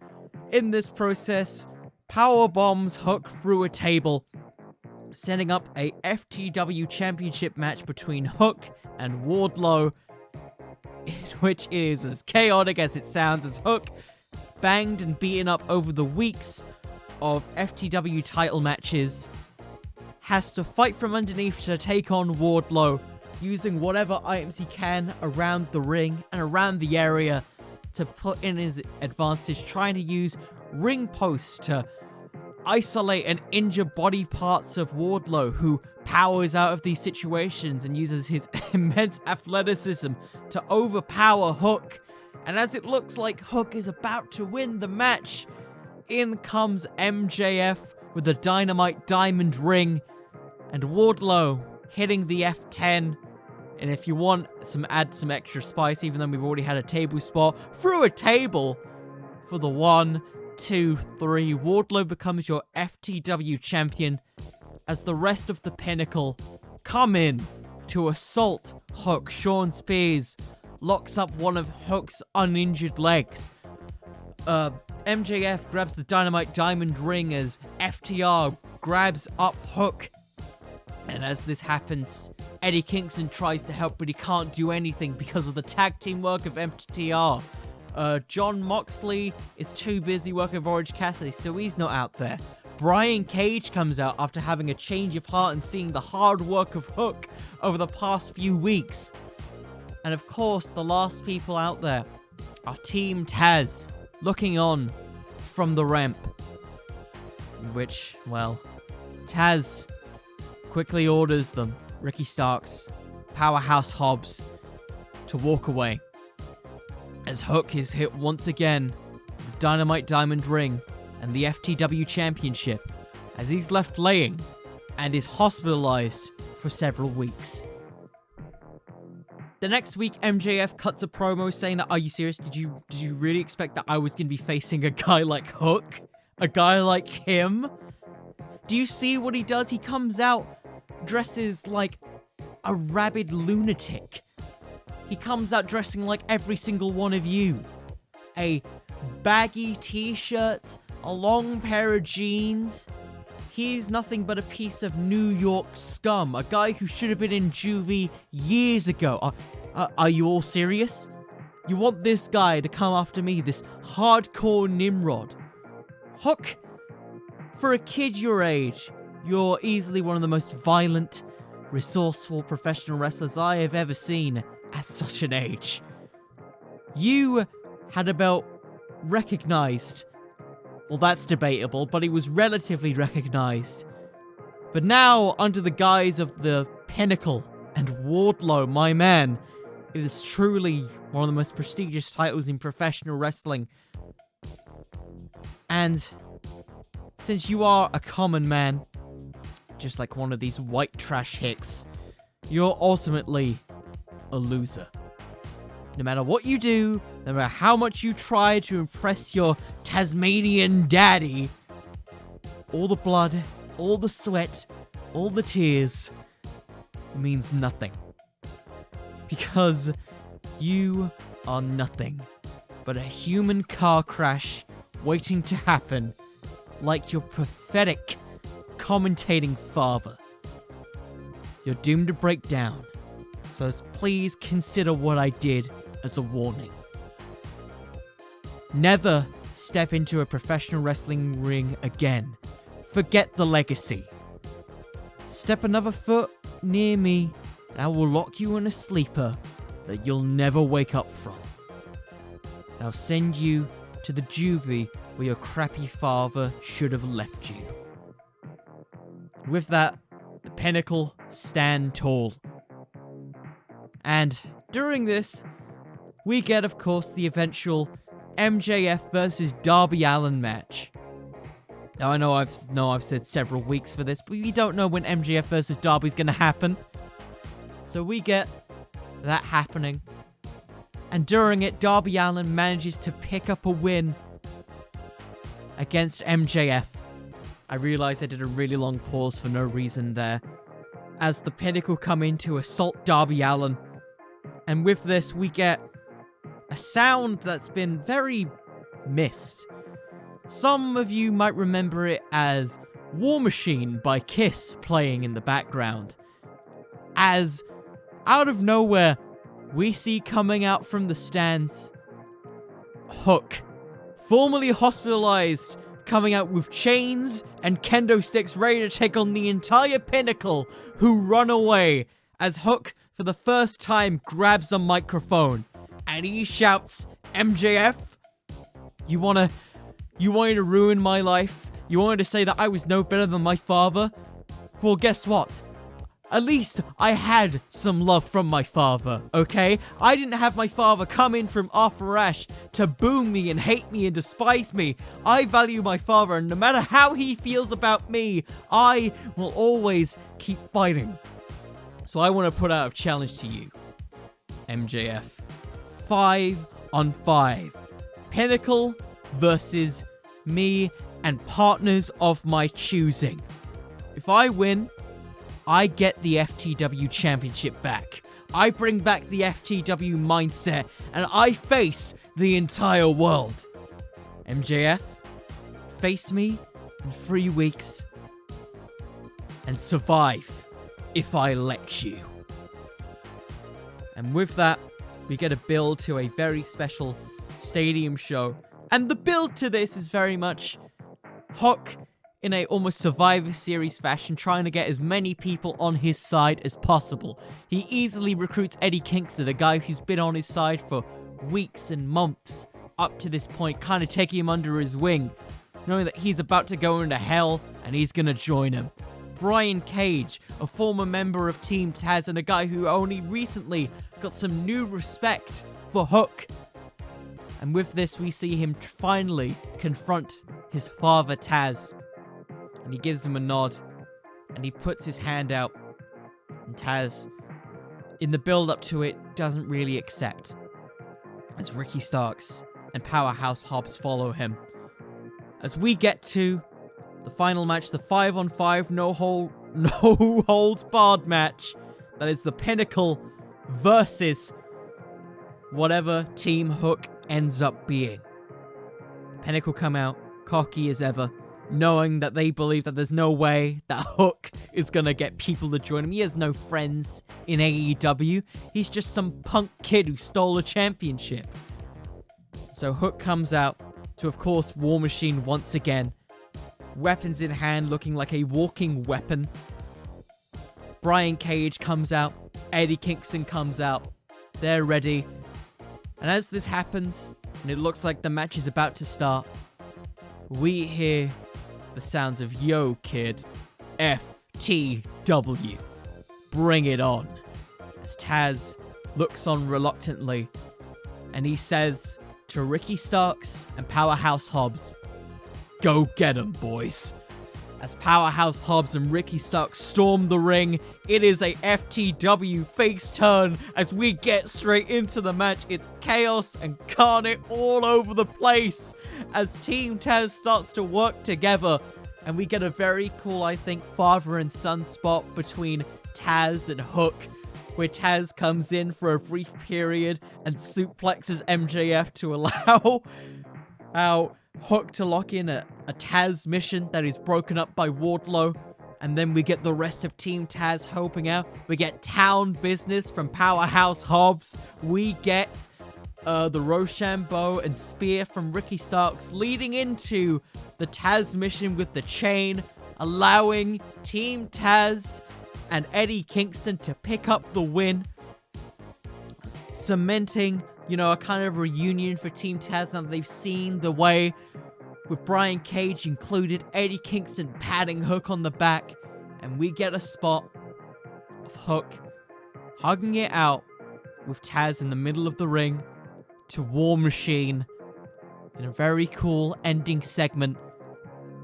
in this process, power bombs Hook through a table, setting up a FTW Championship match between Hook and Wardlow, in which it is as chaotic as it sounds, as Hook, banged and beaten up over the weeks of FTW title matches, has to fight from underneath to take on Wardlow, using whatever items he can around the ring and around the area to put in his advantage, trying to use ring posts to isolate and injure body parts of Wardlow, who powers out of these situations and uses his immense athleticism to overpower Hook. And as it looks like Hook is about to win the match, in comes MJF with a dynamite diamond ring, and Wardlow hitting the F10. And if you want add some extra spice, even though we've already had a table spot, through a table for the 1, 2, 3. Wardlow becomes your FTW champion as the rest of the Pinnacle come in to assault Hook. Sean Spears locks up one of Hook's uninjured legs. MJF grabs the dynamite diamond ring as FTR grabs up Hook. And as this happens, Eddie Kingston tries to help, but he can't do anything because of the tag team work of FTR. John Moxley is too busy working with Orange Cassidy, so he's not out there. Brian Cage comes out after having a change of heart and seeing the hard work of Hook over the past few weeks. And of course, the last people out there are Team Taz, looking on from the ramp. Which, well, Taz quickly orders them, Ricky Starks, Powerhouse Hobbs, to walk away. As Hook is hit once again with the Dynamite Diamond Ring and the FTW Championship, as he's left laying and is hospitalized for several weeks. The next week, MJF cuts a promo saying that, are you serious? Did you really expect that I was going to be facing a guy like Hook? A guy like him? Do you see what he does? He comes out, dresses like a rabid lunatic. He comes out dressing like every single one of you. A baggy t-shirt, a long pair of jeans. He's nothing but a piece of New York scum. A guy who should have been in juvie years ago. Are you all serious? You want this guy to come after me, this hardcore Nimrod. Hook, for a kid your age, you're easily one of the most violent, resourceful professional wrestlers I have ever seen at such an age. You had a belt recognized. Well, that's debatable, but it was relatively recognized. But now, under the guise of the Pinnacle and Wardlow, my man, it is truly one of the most prestigious titles in professional wrestling. And since you are a common man, just like one of these white trash hicks, you're ultimately a loser. No matter what you do, no matter how much you try to impress your Tasmanian daddy, all the blood, all the sweat, all the tears, means nothing. Because you are nothing but a human car crash waiting to happen, like your pathetic commentating father. You're doomed to break down, so please consider what I did as a warning. Never step into a professional wrestling ring again. Forget the legacy. Step another foot near me, and I will lock you in a sleeper that you'll never wake up from. I'll send you to the juvie where your crappy father should have left you. With that, the Pinnacle stand tall. And during this, we get, of course, the eventual MJF versus Darby Allin match. Now, I know I've said several weeks for this, but we don't know when MJF versus Darby's going to happen. So we get that happening. And during it, Darby Allin manages to pick up a win against MJF. I realized I did a really long pause for no reason there, as the Pinnacle come in to assault Darby Allin. And with this, we get a sound that's been very missed. Some of you might remember it as War Machine by Kiss playing in the background. As, out of nowhere, we see coming out from the stands Hook, formerly hospitalized, coming out with chains and kendo sticks ready to take on the entire Pinnacle, who run away as Hook, for the first time, grabs a microphone and he shouts, MJF, you wanted to ruin my life? You wanted to say that I was no better than my father? Well, guess what? At least I had some love from my father, okay? I didn't have my father come in from Arthur Ashe to boo me and hate me and despise me. I value my father, and no matter how he feels about me, I will always keep fighting. So I want to put out a challenge to you, MJF. 5-on-5. Pinnacle versus me and partners of my choosing. If I win, I get the FTW championship back. I bring back the FTW mindset, and I face the entire world. MJF, face me in 3 weeks and survive if I let you. And with that, we get a build to a very special stadium show. And the build to this is very much Hook in a almost Survivor Series fashion, trying to get as many people on his side as possible. He easily recruits Eddie Kingston, a guy who's been on his side for weeks and months up to this point, kind of taking him under his wing, knowing that he's about to go into hell and he's going to join him. Brian Cage, a former member of Team Taz and a guy who only recently got some new respect for Hook. And with this, we see him finally confront his father Taz. And he gives him a nod, and he puts his hand out, and Taz, in the build-up to it, doesn't really accept, as Ricky Starks and Powerhouse Hobbs follow him. As we get to the final match, the 5-on-5 no holds barred match, that is the Pinnacle versus whatever Team Hook ends up being. Pinnacle come out, cocky as ever, knowing that they believe that there's no way that Hook is gonna get people to join him. He has no friends in AEW. He's just some punk kid who stole a championship. So Hook comes out to, of course, War Machine once again. Weapons in hand, looking like a walking weapon. Brian Cage comes out. Eddie Kingston comes out. They're ready. And as this happens, and it looks like the match is about to start, we hear the sounds of "Yo, kid, FTW. Bring it on." As Taz looks on reluctantly, and he says to Ricky Starks and Powerhouse Hobbs, "Go get 'em, boys." As Powerhouse Hobbs and Ricky Starks storm the ring, it is a FTW face turn as we get straight into the match. It's chaos and carnage all over the place as Team Taz starts to work together, and we get a very cool, I think, father and son spot between Taz and Hook, where Taz comes in for a brief period and suplexes MJF to allow Hook to lock in a Taz mission that is broken up by Wardlow. And then we get the rest of Team Taz helping out. We get Town Business from Powerhouse Hobbs. We get the Rochambeau and Spear from Ricky Starks, leading into the Taz mission with the chain, allowing Team Taz and Eddie Kingston to pick up the win, cementing, a kind of reunion for Team Taz now that they've seen the way, with Brian Cage included, Eddie Kingston patting Hook on the back, and we get a spot of Hook hugging it out with Taz in the middle of the ring to War Machine in a very cool ending segment.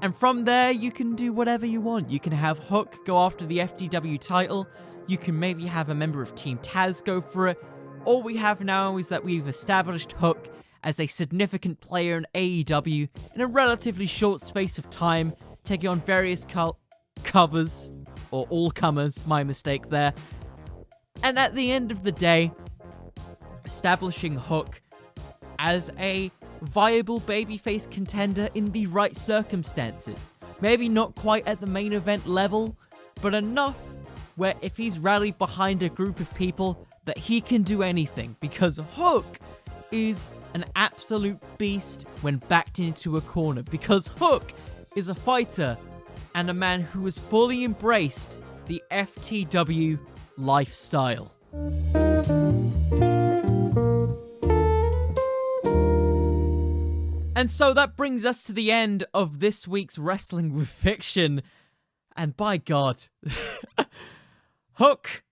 And from there, you can do whatever you want. You can have Hook go after the FTW title. You can maybe have a member of Team Taz go for it. All we have now is that we've established Hook as a significant player in AEW in a relatively short space of time, taking on various covers, or all-comers, my mistake there. And at the end of the day, establishing Hook as a viable babyface contender in the right circumstances. Maybe not quite at the main event level, but enough where if he's rallied behind a group of people, that he can do anything, because Hook is an absolute beast when backed into a corner, because Hook is a fighter and a man who has fully embraced the FTW lifestyle. And so that brings us to the end of this week's Wrestling with Fiction, and by God, Hook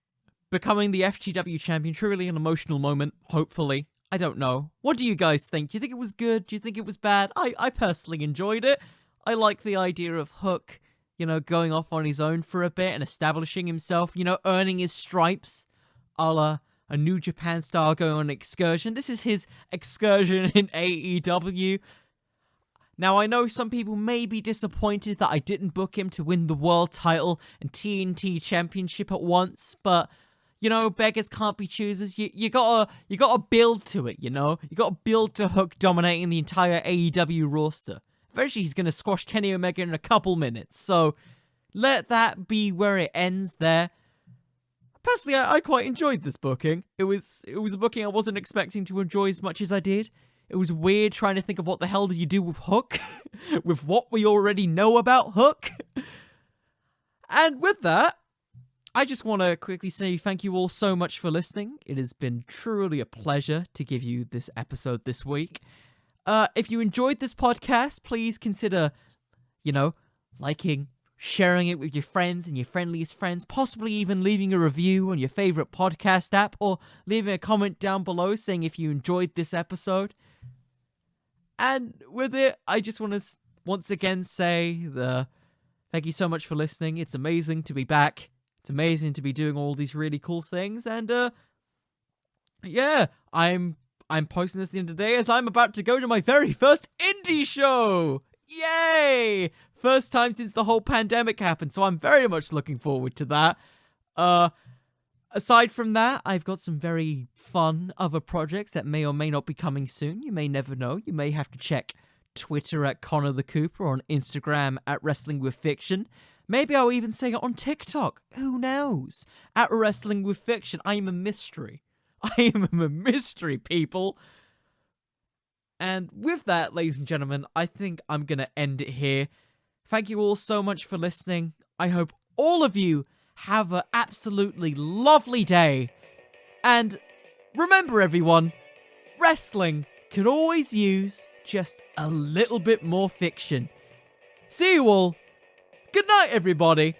becoming the FTW champion, truly an emotional moment, hopefully. I don't know. What do you guys think? Do you think it was good? Do you think it was bad? I personally enjoyed it. I like the idea of Hook, going off on his own for a bit and establishing himself, earning his stripes, a la a New Japan star going on an excursion. This is his excursion in AEW. Now, I know some people may be disappointed that I didn't book him to win the world title and TNT championship at once, but beggars can't be choosers. You gotta build to it, You gotta build to Hook dominating the entire AEW roster. Eventually, he's gonna squash Kenny Omega in a couple minutes, so let that be where it ends there. Personally, I quite enjoyed this booking. It was a booking I wasn't expecting to enjoy as much as I did. It was weird trying to think of what the hell do you do with Hook, with what we already know about Hook. And with that, I just want to quickly say thank you all so much for listening. It has been truly a pleasure to give you this episode this week. If you enjoyed this podcast, please consider, liking, sharing it with your friends and your friendliest friends, possibly even leaving a review on your favorite podcast app, or leaving a comment down below saying if you enjoyed this episode. And with it, I just want to once again say thank you so much for listening. It's amazing to be back. It's amazing to be doing all these really cool things, and I'm posting this at the end of the day as I'm about to go to my very first indie show! Yay! First time since the whole pandemic happened, so I'm very much looking forward to that. Aside from that, I've got some very fun other projects that may or may not be coming soon. You may never know. You may have to check Twitter at Connor the Cooper, or on Instagram at Wrestling with Fiction. Maybe I'll even say it on TikTok. Who knows? At Wrestling with Fiction. I am a mystery. I am a mystery, people. And with that, ladies and gentlemen, I think I'm going to end it here. Thank you all so much for listening. I hope all of you have an absolutely lovely day. And remember, everyone, wrestling can always use just a little bit more fiction. See you all. Good night, everybody.